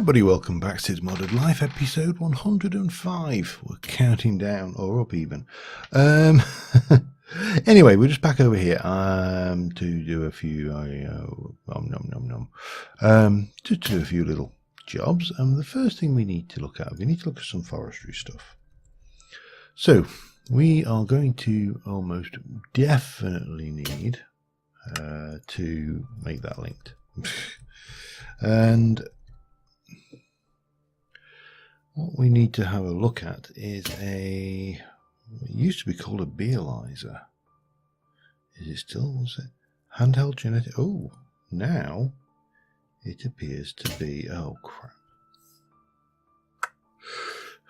Everybody, welcome back to Cids Modded Life, episode 105. We're counting down, or up even. Anyway, we're just back over here to do a few, just to do a few little jobs. And the first thing we need to look at some forestry stuff. So we are going to almost definitely need to make that linked. And what we need to have a look at is it used to be called a Bealizer. Is it still, was it? Handheld genetic, oh, now it appears to be, oh crap.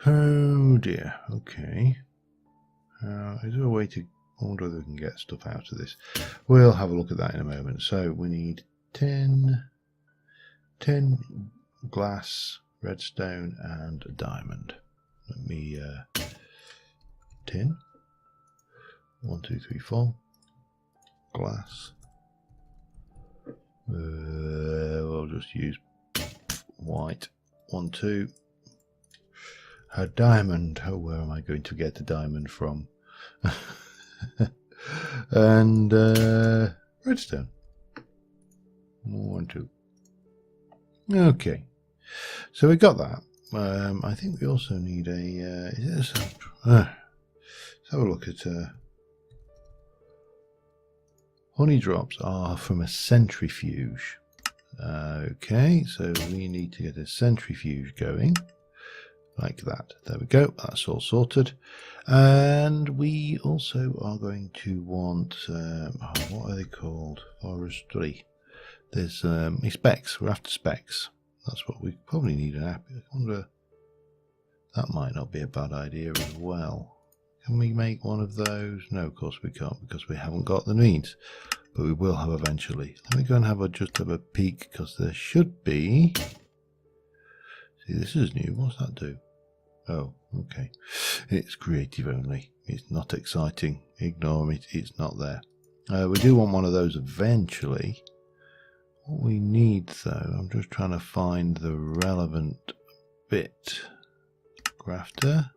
Oh dear, okay. Is there a way to, I wonder whether we can get stuff out of this. We'll have a look at that in a moment. So we need 10 glass, redstone and a diamond. Let me 10 1 2 3 4 glass. We'll just use white. 1 2. A diamond. Oh, where am I going to get the diamond from? And redstone. 1 2. Okay. So we got that. I think we also need a. Let's have a look at. Honey drops are from a centrifuge. Okay, so we need to get a centrifuge going, like that. There we go. That's all sorted. And we also are going to want. What are they called? Forestry. There's specs. We're after specs. That's what we probably need an app. I wonder, that might not be a bad idea as well. Can we make one of those? No, of course we can't, because we haven't got the means. But we will have eventually. Let me go and have just have a peek, because there should be. See, this is new. What's that do? Oh, okay. It's creative only. It's not exciting. Ignore it. It's not there. We do want one of those eventually. What we need, though, I'm just trying to find the relevant bit. Grafter.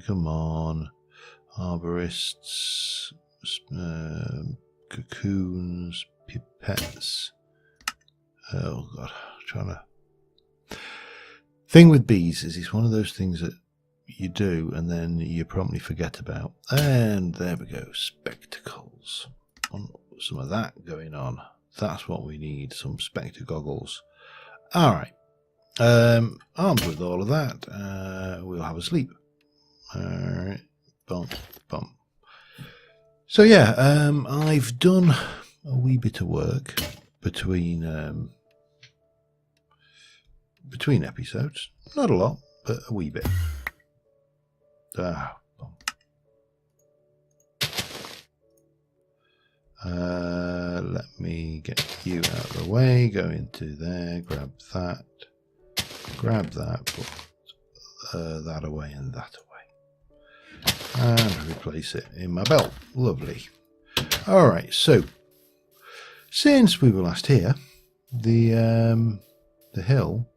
Come on. Arborists. Cocoons. Pipettes. Oh, God. I'm trying to. Thing with bees is it's one of those things that you do and then you promptly forget about. And there we go. Spectacles. Some of that going on. That's what we need, some spectacles. Alright. Armed with all of that, we'll have a sleep. Alright. Bum, bum. So yeah, I've done a wee bit of work between episodes. Not a lot, but a wee bit. Let me get you out of the way, go into there, grab that, put that away and that away, and replace it in my belt. Lovely. Alright, so since we were last here, the hill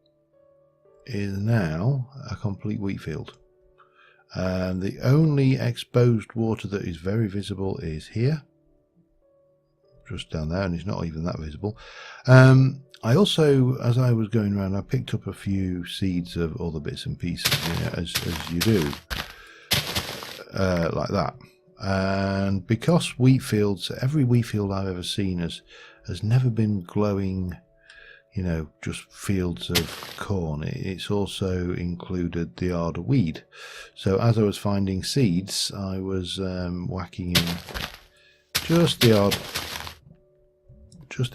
is now a complete wheat field. And the only exposed water that is very visible is here. Just down there, and it's not even that visible. I also, as I was going around, I picked up a few seeds of all the bits and pieces, you know, as you do, like that. And because wheat fields, every wheat field I've ever seen has never been glowing, you know, just fields of corn. It's also included the odd weed. So as I was finding seeds, I was whacking in just the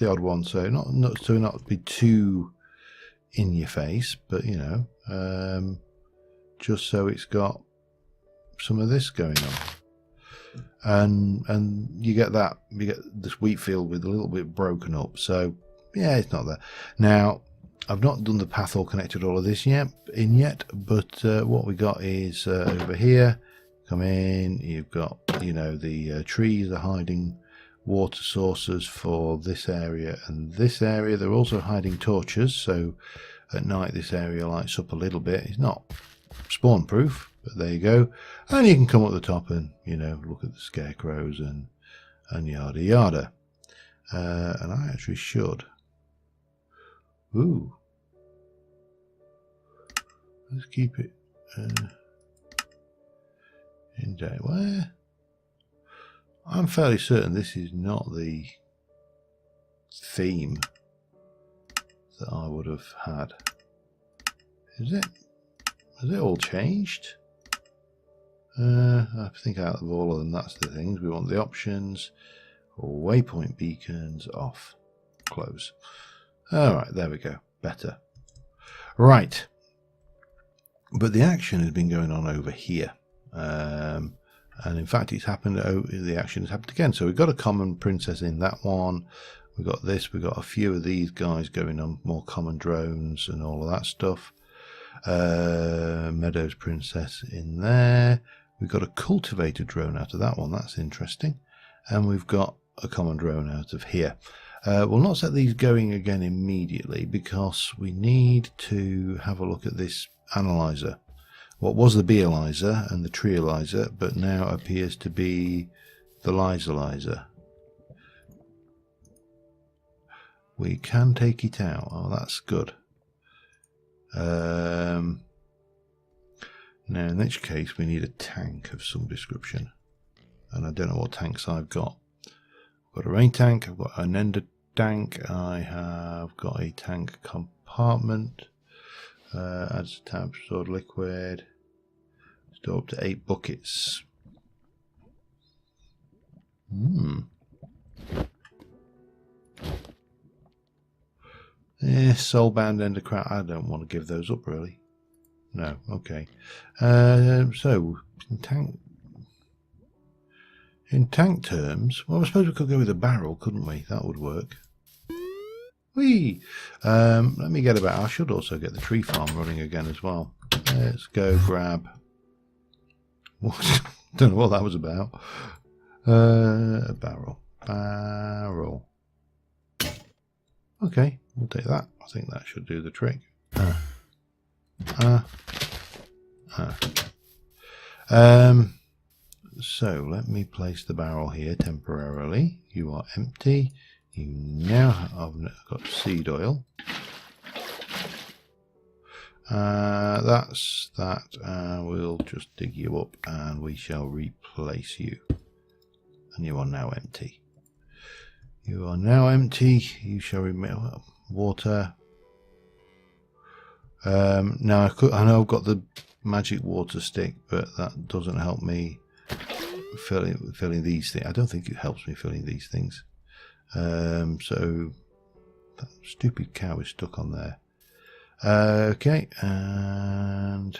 odd one, so not be too in your face, but you know, just so it's got some of this going on, and you get this wheat field with a little bit broken up. So yeah, it's not there. Now I've not done the path or connected all of this yet, but what we got is over here. Come in. You've got, you know, the trees are hiding water sources for this area and this area. They're also hiding torches, so at night this area lights up a little bit. It's not spawn proof, but there you go. And you can come up the top and, you know, look at the scarecrows and yada yada. And I actually should. Ooh. Let's keep it in day. Where? I'm fairly certain this is not the theme that I would have had. Is it? Has it all changed? I think out of all of them, that's the things. We want the options. Waypoint beacons off. Close. Alright, there we go. Better. Right. But the action has been going on over here. And in fact, it's happened. The action has happened again. So we've got a common princess in that one. We've got this. We've got a few of these guys going on, more common drones and all of that stuff. Meadows princess in there. We've got a cultivator drone out of that one. That's interesting. And we've got a common drone out of here. We'll not set these going again immediately because we need to have a look at this analyzer. What was the Bealyzer and the Trealyzer, but now appears to be the Lysalyzer. We can take it out. Oh, that's good. Now, in which case, we need a tank of some description. And I don't know what tanks I've got. I've got a rain tank, I've got an ender tank, I have got a tank compartment. Adds a tab, stored liquid. Store up to 8 buckets. Soulbound endercraft. I don't want to give those up really. No, okay. So in tank terms, well, I suppose we could go with a barrel, couldn't we? That would work. Whee! Let me get about. I should also get the tree farm running again as well. Let's go grab. What? Don't know what that was about. A barrel. Barrel. Okay, we'll take that. I think that should do the trick. So let me place the barrel here temporarily. You are empty. You now have got seed oil. That's that. We'll just dig you up and we shall replace you. And you are now empty. You are now empty. You shall remain water. Now I know I've got the magic water stick, but that doesn't help me filling these things. I don't think it helps me filling these things. So that stupid cow is stuck on there. Okay, and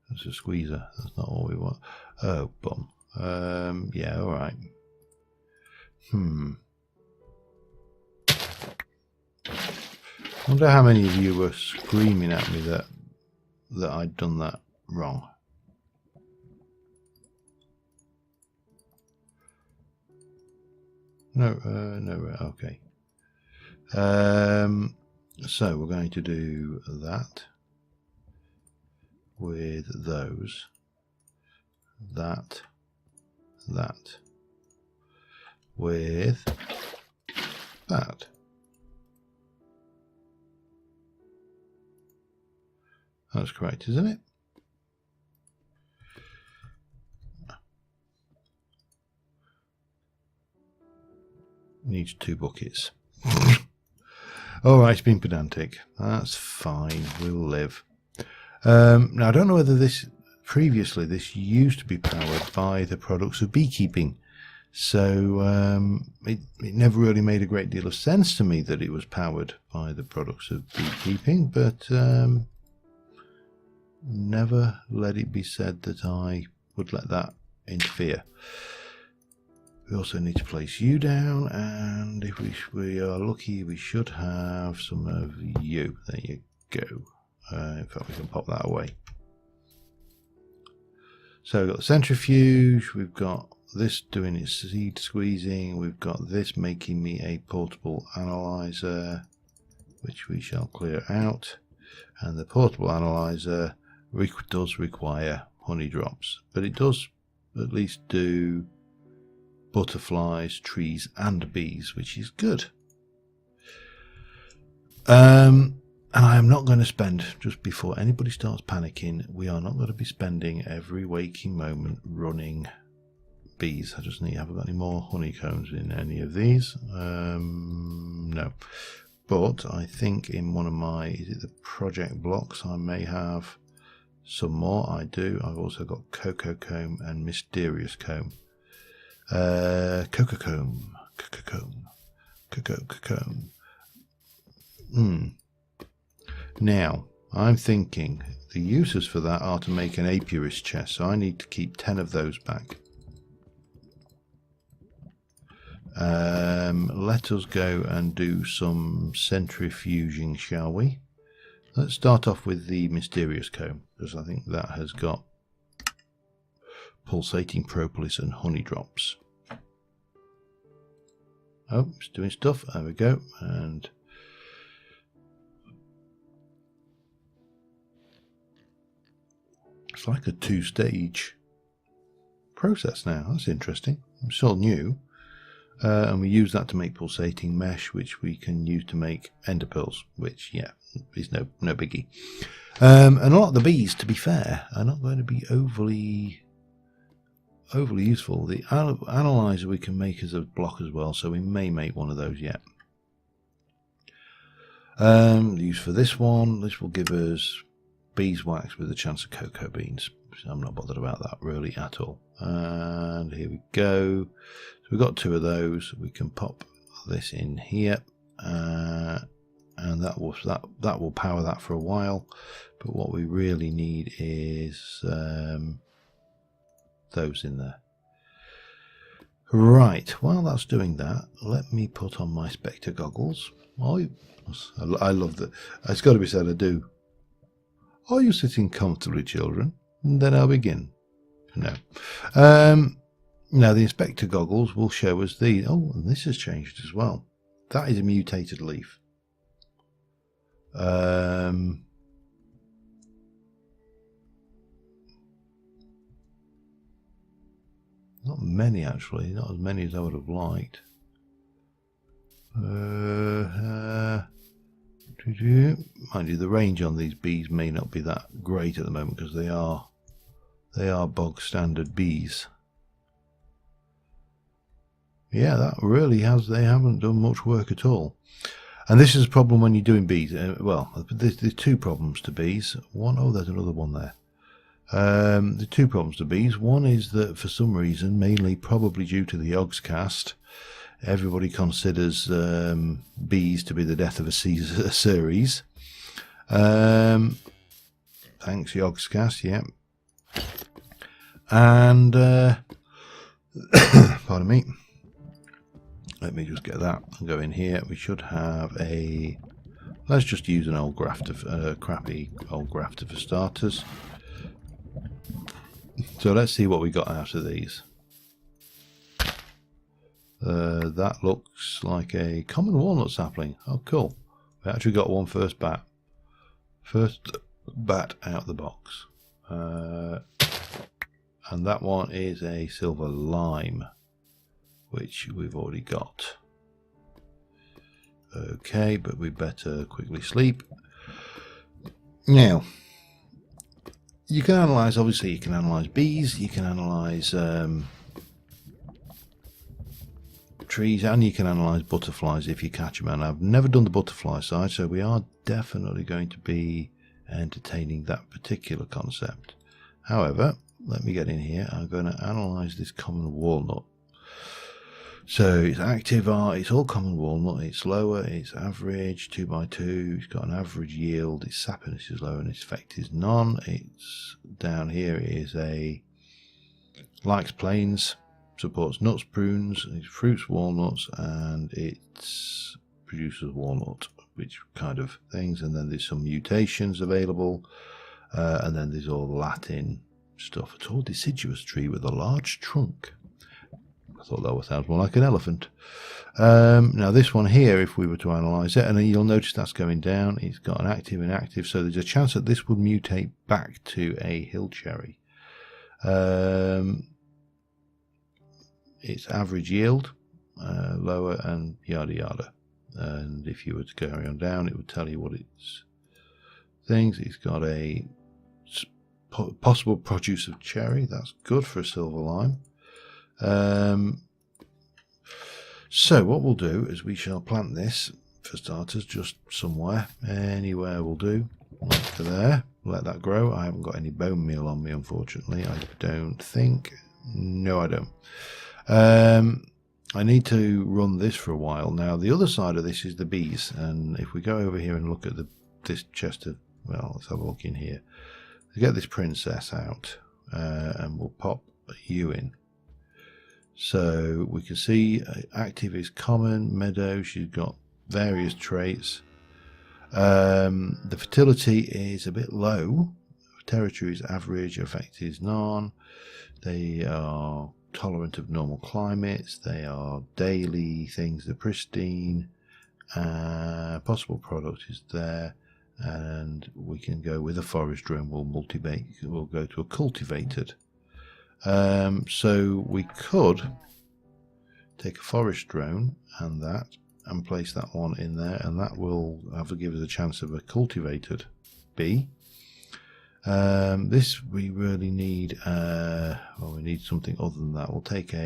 that's a squeezer. That's not all we want. Oh, bum. Yeah, all right. I wonder how many of you were screaming at me that I'd done that wrong. No, okay. So we're going to do that with those, that with that. That's correct, isn't it? Needs 2 buckets. Alright, it's been pedantic. That's fine, we'll live. Now I don't know whether this used to be powered by the products of beekeeping. So it never really made a great deal of sense to me that it was powered by the products of beekeeping, but never let it be said that I would let that interfere. We also need to place you down, and if we are lucky, we should have some of you. There you go. In fact, we can pop that away. So we've got the centrifuge, we've got this doing its seed squeezing. We've got this making me a portable analyzer, which we shall clear out. And the portable analyzer does require honey drops, but it does at least do butterflies, trees and bees, which is good. And I am not going to spend, just before anybody starts panicking, we are not going to be spending every waking moment running bees. I just need, haven't got any more honeycombs in any of these. No. But I think in one of my, is it the project blocks, I may have some more. I do. I've also got cocoa comb and mysterious comb. Cocoa comb. Now, I'm thinking the uses for that are to make an apiarist chest, so I need to keep 10 of those back. Let us go and do some centrifuging, shall we? Let's start off with the mysterious comb, because I think that has got pulsating propolis and honey drops. Oh, it's doing stuff. There we go. And it's like a 2-stage process now. That's interesting. It's all new. And we use that to make pulsating mesh, which we can use to make ender pearls, which, yeah, is no biggie. And a lot of the bees, to be fair, are not going to be overly useful. The analyzer we can make as a block as well, so we may make one of those yet. The use for this one, this will give us beeswax with a chance of cocoa beans. So I'm not bothered about that really at all. And here we go. So we've got 2 of those. We can pop this in here, and that will power that for a while. But what we really need is those in there. Right. While that's doing that, let me put on my Spectre goggles. I love that. It's got to be said, I do. Are you sitting comfortably, children? Then I'll begin. No. Now the inspector goggles will show us the. Oh, and this has changed as well. That is a mutated leaf. Not many actually. Not as many as I would have liked. Mind you, the range on these bees may not be that great at the moment because they are bog standard bees. Yeah, that really has. They haven't done much work at all, and this is a problem when you're doing bees. Well, there's 2 problems to bees. One, oh, there's another one there. The 2 problems to bees. One is that for some reason, mainly probably due to the Yogscast, everybody considers bees to be the death of a series. Thanks, Yogscast, yeah. And pardon me. Let me just get that and go in here. We should have a. Let's just use an old grafter, crappy old grafter for starters. So let's see what we got out of these. That looks like a common walnut sapling. Oh, cool. We actually got one first bat. First bat out the box. And that one is a silver lime, which we've already got. Okay, but we better quickly sleep. Now, you can analyse, obviously you can analyse bees, you can analyse trees, and you can analyse butterflies if you catch them. And I've never done the butterfly side, so we are definitely going to be entertaining that particular concept. However, let me get in here. I'm going to analyse this common walnut. So it's active art, it's all common walnut, it's lower, it's average, 2x2, it's got an average yield, its sappiness is low and its effect is none. It's down here, it is a likes plains, supports nuts, prunes, it fruits walnuts, and it produces walnut, which kind of things. And then there's some mutations available, and then there's all Latin stuff. A tall deciduous tree with a large trunk I thought that sounds more like an elephant. Now this one here, if we were to analyse it, and then you'll notice that's going down. It's got an active, inactive, so there's a chance that this would mutate back to a hill cherry. Its average yield lower, and yada yada. And if you were to carry on down, it would tell you what its things. It's got a possible produce of cherry. That's good for a silver lime. So what we'll do is we shall plant this, for starters, just somewhere, anywhere will do, like to there. Let that grow. I haven't got any bone meal on me, unfortunately. I don't think. No, I don't. I need to run this for a while. Now the other side of this is the bees, and if we go over here and look at this chest of, well, let's have a look in here. Let's get this princess out, and we'll pop you in. So we can see active is common, meadow, she's got various traits. The fertility is a bit low, territory is average, effect is none. They are tolerant of normal climates, they are daily things, they're pristine. Possible product is there, and we can go with a forest drone. We'll go to a cultivated. So we could take a forest drone and place that one in there, and that will give us a chance of a cultivated bee. This we really need. Well, we need something other than that. We'll take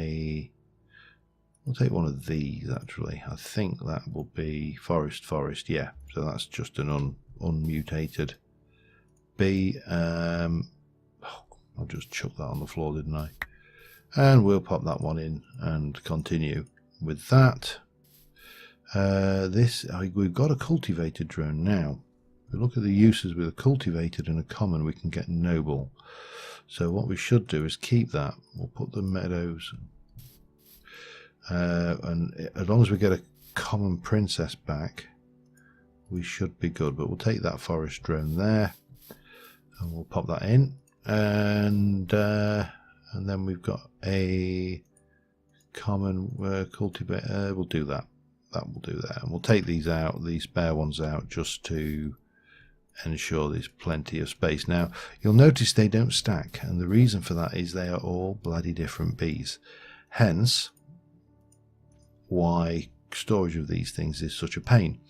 one of these. Actually, I think that will be forest. Yeah. So that's just an unmutated bee. I'll just chuck that on the floor, didn't I? And we'll pop that one in and continue with that. We've got a cultivated drone now. If we look at the uses with a cultivated and a common, we can get noble. So what we should do is keep that. We'll put the meadows, and as long as we get a common princess back, we should be good. But we'll take that forest drone there, and we'll pop that in. And then we've got a common cultivator. We'll do that. That will do that. And we'll take these out, these spare ones out, just to ensure there's plenty of space. Now you'll notice they don't stack, and the reason for that is they are all bloody different bees. Hence why storage of these things is such a pain.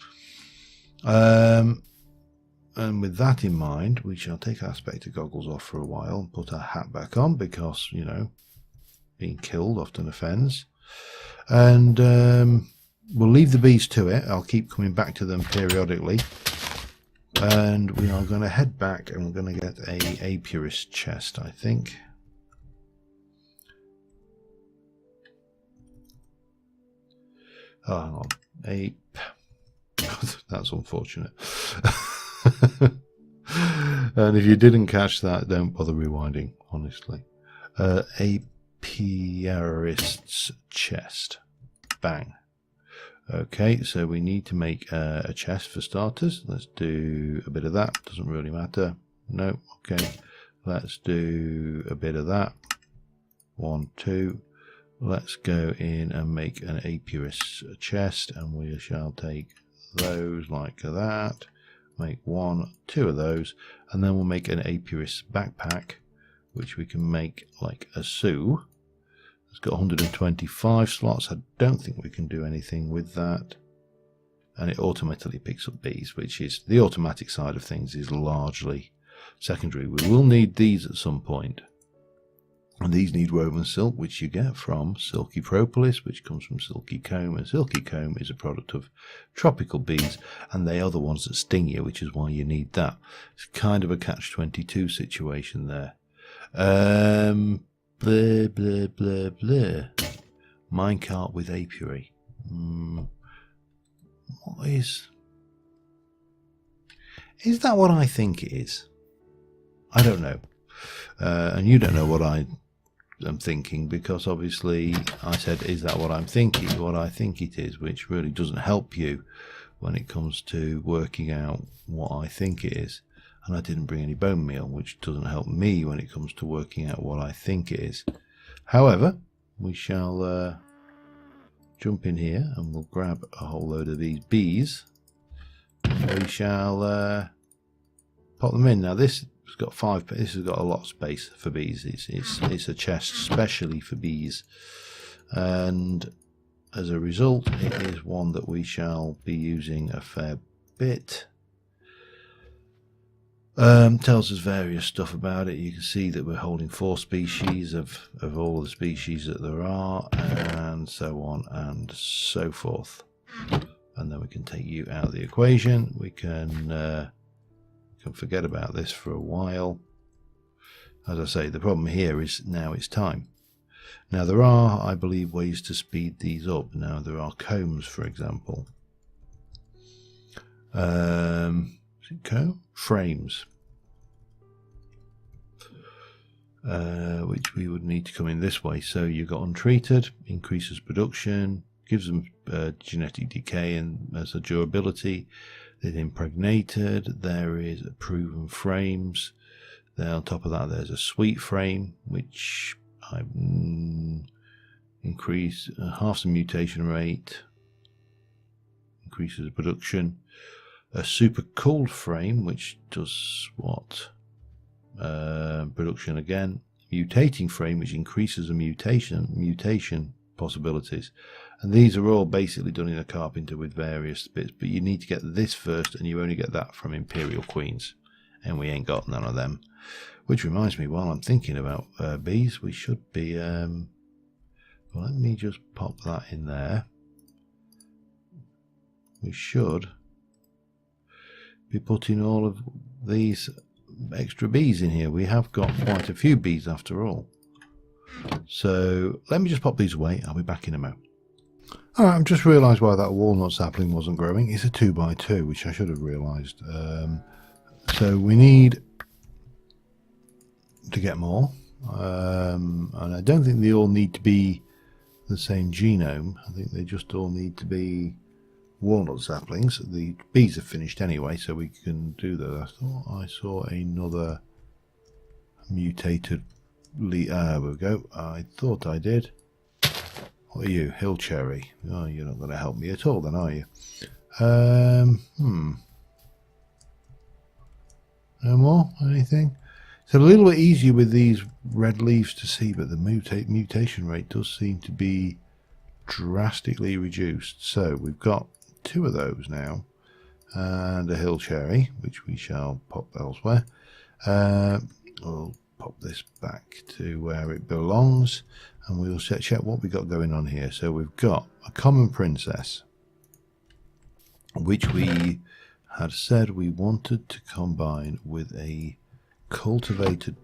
And with that in mind, we shall take our spectre goggles off for a while and put our hat back on, because, you know, being killed often offends. And we'll leave the bees to it. I'll keep coming back to them periodically. And we are going to head back, and we're going to get a apiarist chest, I think. Oh, hang on. Ape. That's unfortunate. And if you didn't catch that, don't bother rewinding, honestly. Apiarist's chest. Bang. Okay, so we need to make a chest for starters. Let's do a bit of that. Doesn't really matter. No. Okay. Let's do a bit of that. 1, 2. Let's go in and make an apiarist's chest, and we shall take those like that. Make 1, 2 of those, and then we'll make an apiarist's backpack, which we can make like a Sioux. It's got 125 slots. I don't think we can do anything with that. And it automatically picks up bees, which is the automatic side of things is largely secondary. We will need these at some point. And these need woven silk, which you get from silky propolis, which comes from silky comb. And silky comb is a product of tropical bees, and they are the ones that sting you, which is why you need that. It's kind of a catch-22 situation there. Blah, blah, blah, blah. Minecart with apiary. What is that what I think it is? I don't know. And you don't know what I am thinking, because obviously I said, is that what I'm thinking? What I think it is, which really doesn't help you when it comes to working out what I think it is. And I didn't bring any bone meal, which doesn't help me when it comes to working out what I think it is. However, we shall jump in here and we'll grab a whole load of these bees. We shall pop them in. Now this has got 5. This has got a lot of space for bees. It's a chest specially for bees, and as a result, it is one that we shall be using a fair bit. Tells us various stuff about it. You can see that we're holding 4 species of all the species that there are, and so on and so forth. And then we can take you out of the equation. We can forget about this for a while. As I say, the problem here is now it's time. Now there are, I believe, ways to speed these up. Now there are combs, for example. Is it comb? Frames. Which we would need to come in this way. So you've got untreated, increases production, gives them genetic decay and as a durability. Then impregnated, there is proven frames. Then on top of that, there's a sweet frame, which I increase half the mutation rate, increases production. A super cooled frame, which does what? Production again. Mutating frame, which increases the mutation possibilities. And these are all basically done in a carpenter with various bits, but you need to get this first, and you only get that from Imperial Queens, and we ain't got none of them. Which reminds me, while I'm thinking about bees, we should be well, let me just pop that in there. We should be putting all of these extra bees in here. We have got quite a few bees after all. So let me just pop these away. I'll be back in a moment. Alright, I've just realised why that walnut sapling wasn't growing. It's a 2x2, which I should have realised. So we need to get more. And I don't think they all need to be the same genome. I think they just all need to be walnut saplings. The bees are finished anyway, so we can do that. I thought I saw another mutated there we go. I thought I did. What are you? Hill cherry. Oh, you're not going to help me at all then, are you? No more? Anything? It's a little bit easier with these red leaves to see, but the mutation rate does seem to be drastically reduced. So we've got 2 of those now, and a hill cherry, which we shall pop elsewhere. We'll pop this back to where it belongs, and we'll check what we got going on here. So we've got a common princess, which we had said we wanted to combine with a cultivated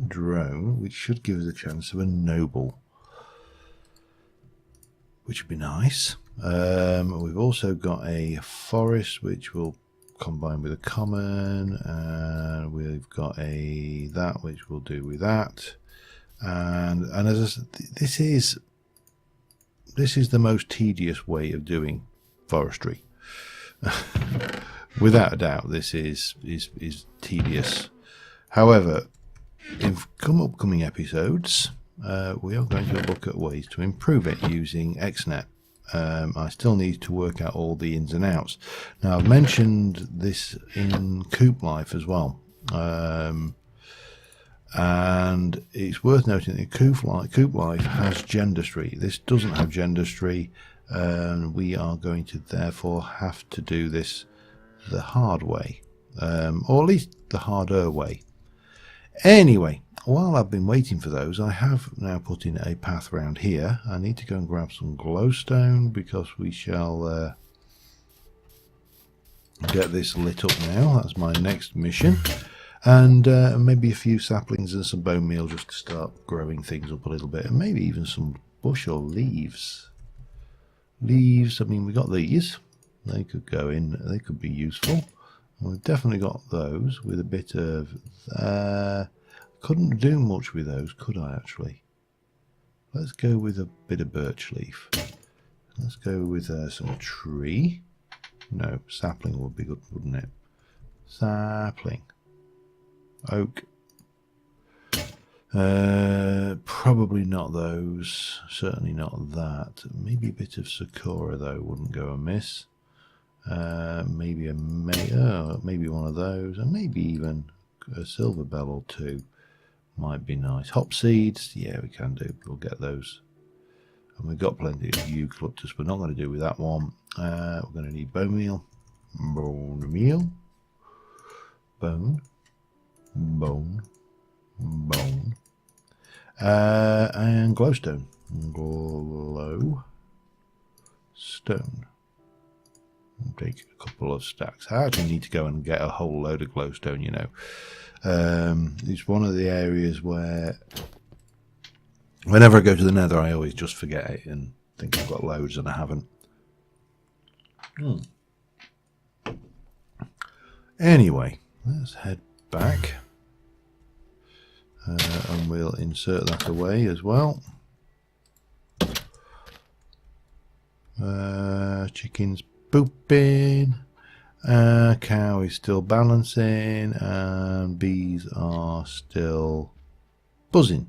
drone, which should give us a chance of a noble, which would be nice. We've also got a forest, which will combine with a common, and we've got a that which we'll do with that. And as I said, this is the most tedious way of doing forestry. Without a doubt, this is tedious. However, in upcoming episodes, we are going to look at ways to improve it using XNet. I still need to work out all the ins and outs. Now, I've mentioned this in Coop Life as well. And it's worth noting that Coop Life has Gendustry. This doesn't have Gendustry, and we are going to therefore have to do this the hard way, or at least the harder way. Anyway, while I've been waiting for those, I have now put in a path round here. I need to go and grab some glowstone because we shall get this lit up now. That's my next mission. And maybe a few saplings and some bone meal just to start growing things up a little bit. And maybe even some bush or leaves. Leaves, I mean, we got these. They could go in, they could be useful. And we've definitely got those with a bit of... couldn't do much with those, could I actually? Let's go with a bit of birch leaf. Let's go with some tree. No, sapling would be good, wouldn't it? Sapling. Oak. Probably not those. Certainly not that. Maybe a bit of Sakura though wouldn't go amiss. Maybe maybe one of those, and maybe even a silver bell or two might be nice. Hop seeds, yeah, we can do. We'll get those, and we've got plenty of eucalyptus. We're not going to do with that one. We're going to need bone meal, bone, and glowstone. We'll take a couple of stacks. I actually need to go and get a whole load of glowstone, you know. It's one of the areas where whenever I go to the nether I always just forget it and think I've got loads and I haven't. Anyway, let's head back and we'll insert that away as well. Chicken's pooping, cow is still balancing, and bees are still buzzing.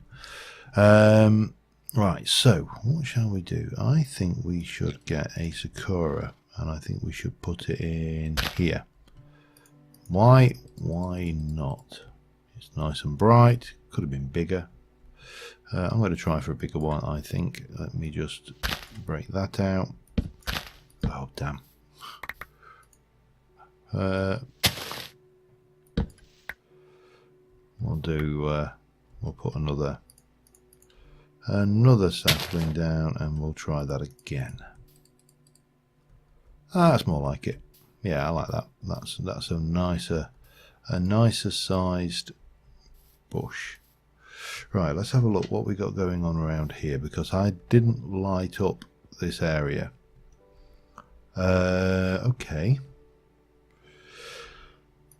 Right, so what shall we do? I think we should get a Sakura, and I think we should put it in here. Why not? It's nice and bright. Could have been bigger. I'm going to try for a bigger one, I think. Let me just break that out. Oh, damn. We'll put another sapling down, and we'll try that again. That's more like it. Yeah, I like that. That's a nicer sized bush. Right, let's have a look what we got going on around here, because I didn't light up this area. Okay.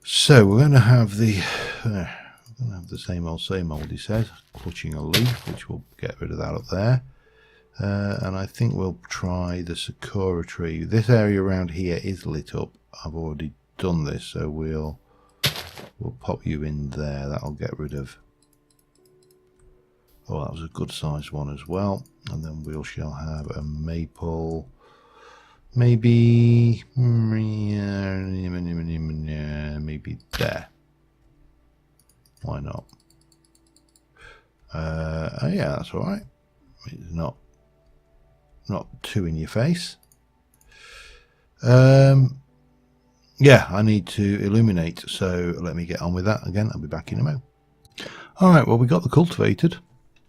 So we're going to have the same old, he says, clutching a leaf, which we'll get rid of that up there. And I think we'll try the Sakura tree. This area around here is lit up. I've already done this, so we'll pop you in there. That'll get rid of. Oh, that was a good sized one as well. And then we shall have a maple. Maybe there. Why not? Yeah, that's all right. It's not too in your face. Yeah, I need to illuminate, so let me get on with that again. I'll be back in a moment. All right. Well, we got the cultivated.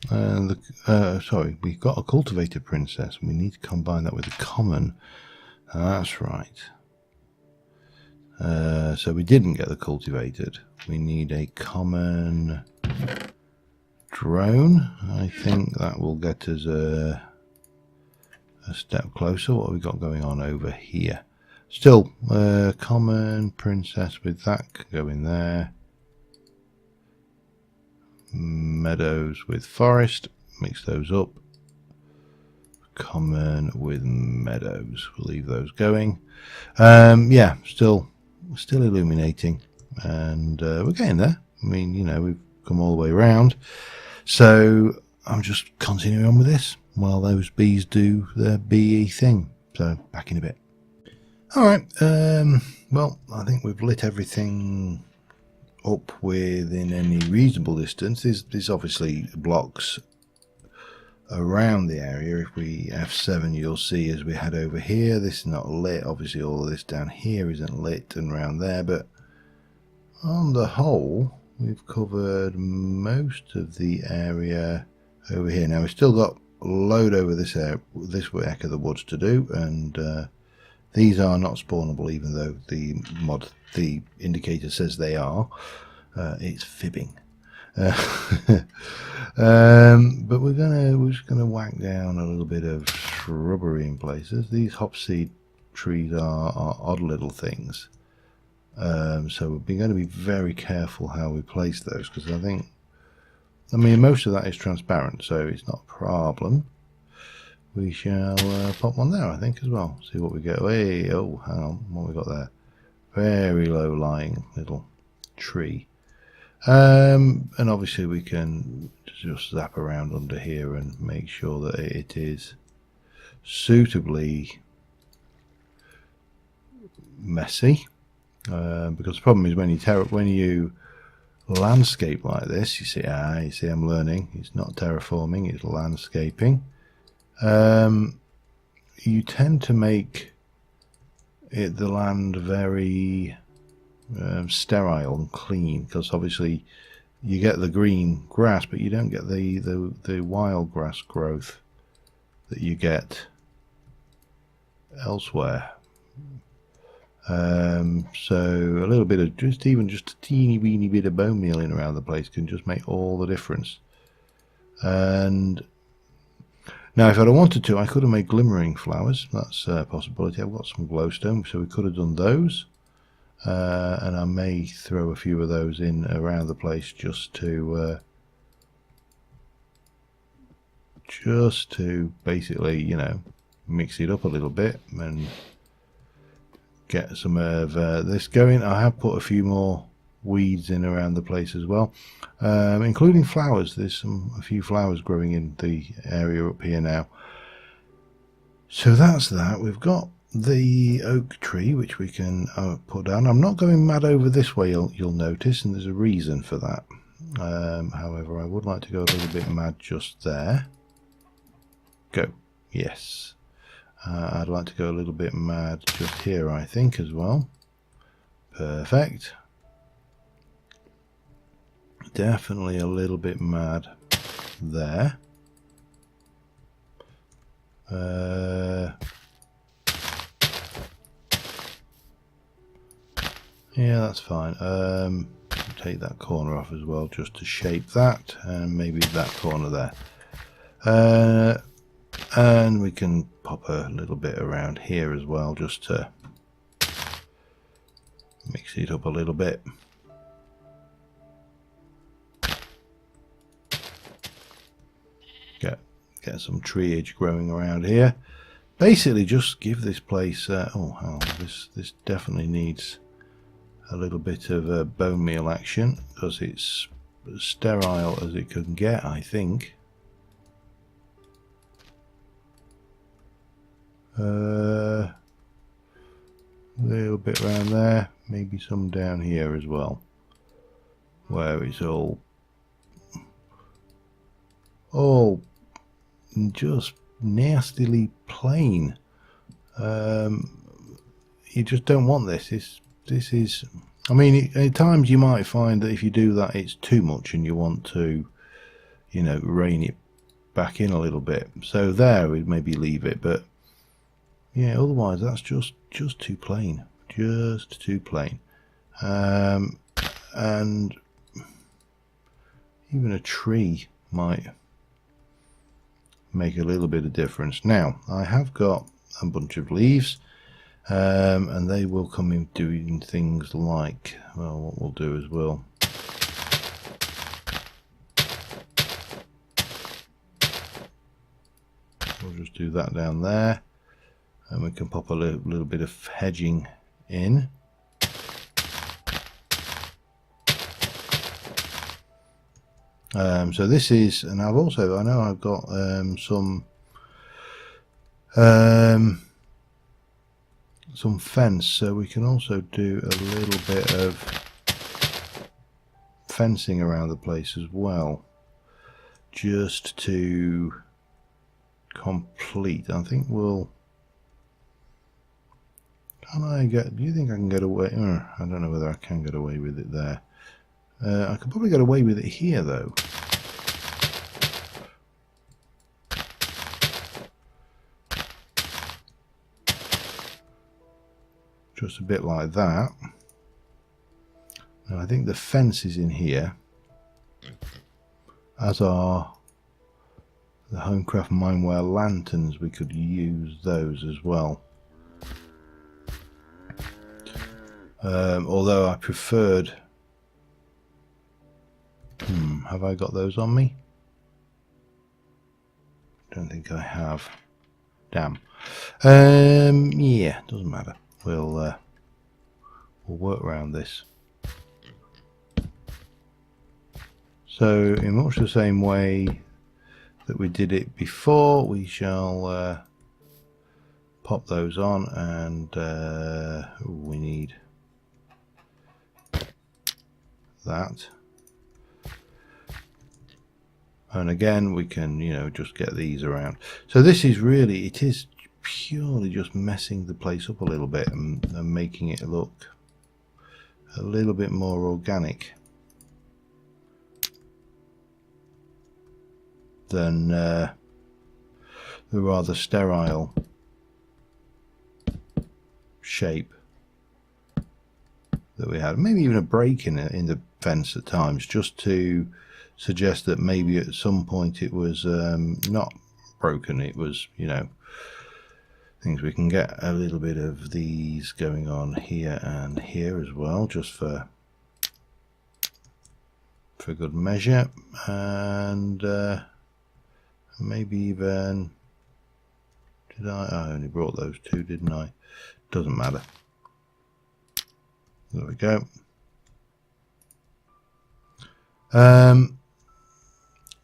Sorry, we got a cultivated princess. We need to combine that with a common. That's right. So we didn't get the cultivated. We need a common drone. I think that will get us a step closer. What have we got going on over here? Still, common princess with that can go in there. Meadows with forest. Mix those up. Common with meadows. We'll leave those going. Yeah, still illuminating, and we're getting there. I mean, you know, we've come all the way around, so I'm just continuing on with this while those bees do their bee thing. So back in a bit. All right. Well, I think we've lit everything up within any reasonable distance. There's obviously blocks around the area. If we F7, you'll see as we head over here, this is not lit. Obviously all of this down here isn't lit, and around there, but on the whole we've covered most of the area over here. Now we've still got a load over this neck of the woods to do, and these are not spawnable, even though the indicator says they are. It's fibbing. But we're just gonna whack down a little bit of shrubbery in places. These hopseed trees are odd little things, so we're going to be very careful how we place those, because I mean most of that is transparent, so it's not a problem. We shall pop one there, I think, as well. See what we get. Hey, oh, hang on, what we got there? Very low lying little tree. And obviously we can just zap around under here and make sure that it is suitably messy, because the problem is when you landscape like this, you see I'm learning, it's not terraforming, it's landscaping. You tend to make the land very sterile and clean, because obviously you get the green grass, but you don't get the wild grass growth that you get elsewhere. So a little bit of just a teeny weeny bit of bone mealing around the place can just make all the difference. And now if I'd have wanted to, I could have made glimmering flowers. That's a possibility. I've got some glowstone, so we could have done those. And I may throw a few of those in around the place just to basically, you know, mix it up a little bit and get some of this going. I have put a few more weeds in around the place as well, including flowers. There's a few flowers growing in the area up here now. So that's that. We've got the oak tree which we can put down. I'm not going mad over this way, you'll notice, and there's a reason for that. However, I would like to go a little bit mad just there. Go. Yes. I'd like to go a little bit mad just here, I think, as well. Perfect. Definitely a little bit mad there. Yeah, that's fine. Take that corner off as well, just to shape that, and maybe that corner there. And we can pop a little bit around here as well, just to mix it up a little bit. Get some treeage growing around here. Basically, just give this place. This definitely needs a little bit of bone meal action, because it's as sterile as it can get, I think. A little bit around there, maybe some down here as well, where it's all just nastily plain. You just don't want this. This is, I mean, at times you might find that if you do that, it's too much, and you want to, you know, rein it back in a little bit. So there, we'd maybe leave it, but yeah, otherwise that's just too plain, just too plain. And even a tree might make a little bit of difference. Now I have got a bunch of leaves, and they will come in doing things like, well, what we'll do is we'll just do that down there, and we can pop a little bit of hedging in. So this is, and I know I've got some fence, so we can also do a little bit of fencing around the place as well, just to complete. I think we'll, do you think I can get away? I don't know whether I can get away with it there. I could probably get away with it here though. Just a bit like that. Now I think the fence is in here, as are the Homecraft Mineware lanterns. We could use those as well. Although I preferred... have I got those on me? Don't think I have. Damn. Yeah, doesn't matter. We'll work around this. So in much the same way that we did it before, we shall pop those on, and we need that. And again, we can, you know, just get these around. So this is really, it is purely just messing the place up a little bit and making it look a little bit more organic than the rather sterile shape that we had. Maybe even a break in the fence at times, just to suggest that maybe at some point it was not broken. It was, you know, things. We can get a little bit of these going on here and here as well, just for good measure. And maybe even, did I only brought those two, didn't I? Doesn't matter. There we go.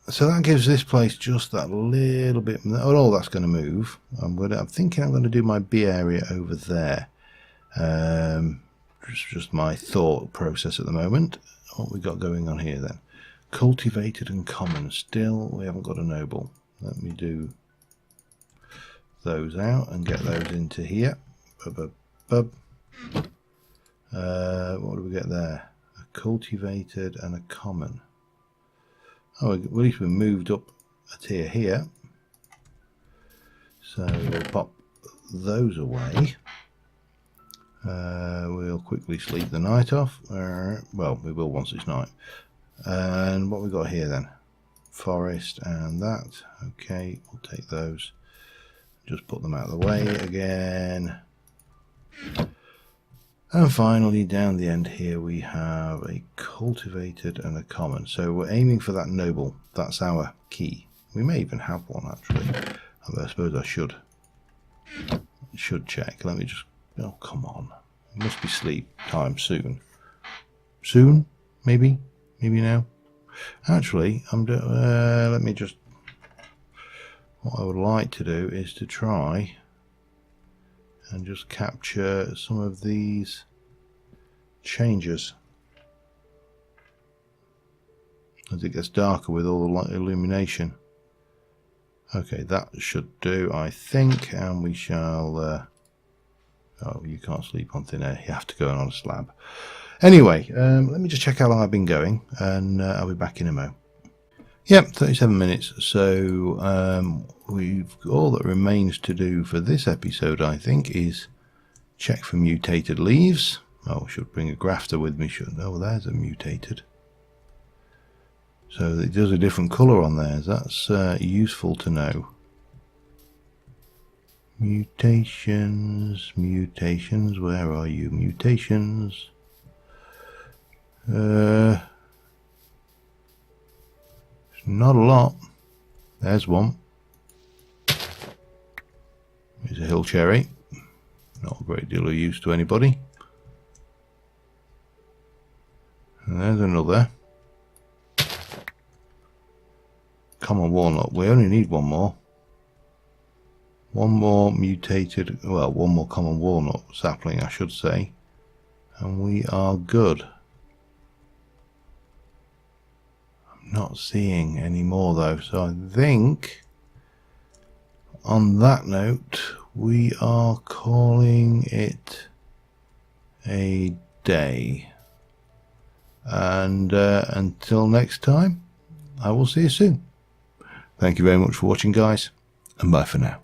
So that gives this place just that little bit. Oh, that's going to move. I'm thinking I'm going to do my bee area over there. Just my thought process at the moment. What we got going on here then? Cultivated and common. Still, we haven't got a noble. Let me do those out and get those into here. What do we get there? A cultivated and a common. Oh, at least we moved up a tier here. So we'll pop those away. We'll quickly sleep the night off. Well, we will once it's night. And what we got here then? Forest and that. Okay, we'll take those. Just put them out of the way again. And finally, down the end here, we have a cultivated and a common. So we're aiming for that noble. That's our key. We may even have one, actually. I suppose I should check. Let me just... Oh, come on. It must be sleep time soon. Soon? Maybe? Maybe now? Actually, let me just... What I would like to do is to try and just capture some of these changes as it gets darker with all the light illumination. Okay, that should do, I think, and we shall oh, you can't sleep on thin air, you have to go on a slab. Anyway, let me just check how long I've been going, and I'll be back in a mo. Yep, 37 minutes. So all that remains to do for this episode, I think, is check for mutated leaves. Oh, I should bring a grafter with me, shouldn't I? Oh, there's a mutated. So it does a different colour on there. That's useful to know. Mutations, mutations. Where are you? Mutations. Not a lot. There's one. Here's a hill cherry. Not a great deal of use to anybody. And there's another. Common walnut. We only need one more. One more mutated, well, one more common walnut sapling, I should say. And we are good. Not seeing any more though, so I think on that note we are calling it a day, and until next time, I will see you soon. Thank you very much for watching, guys, and bye for now.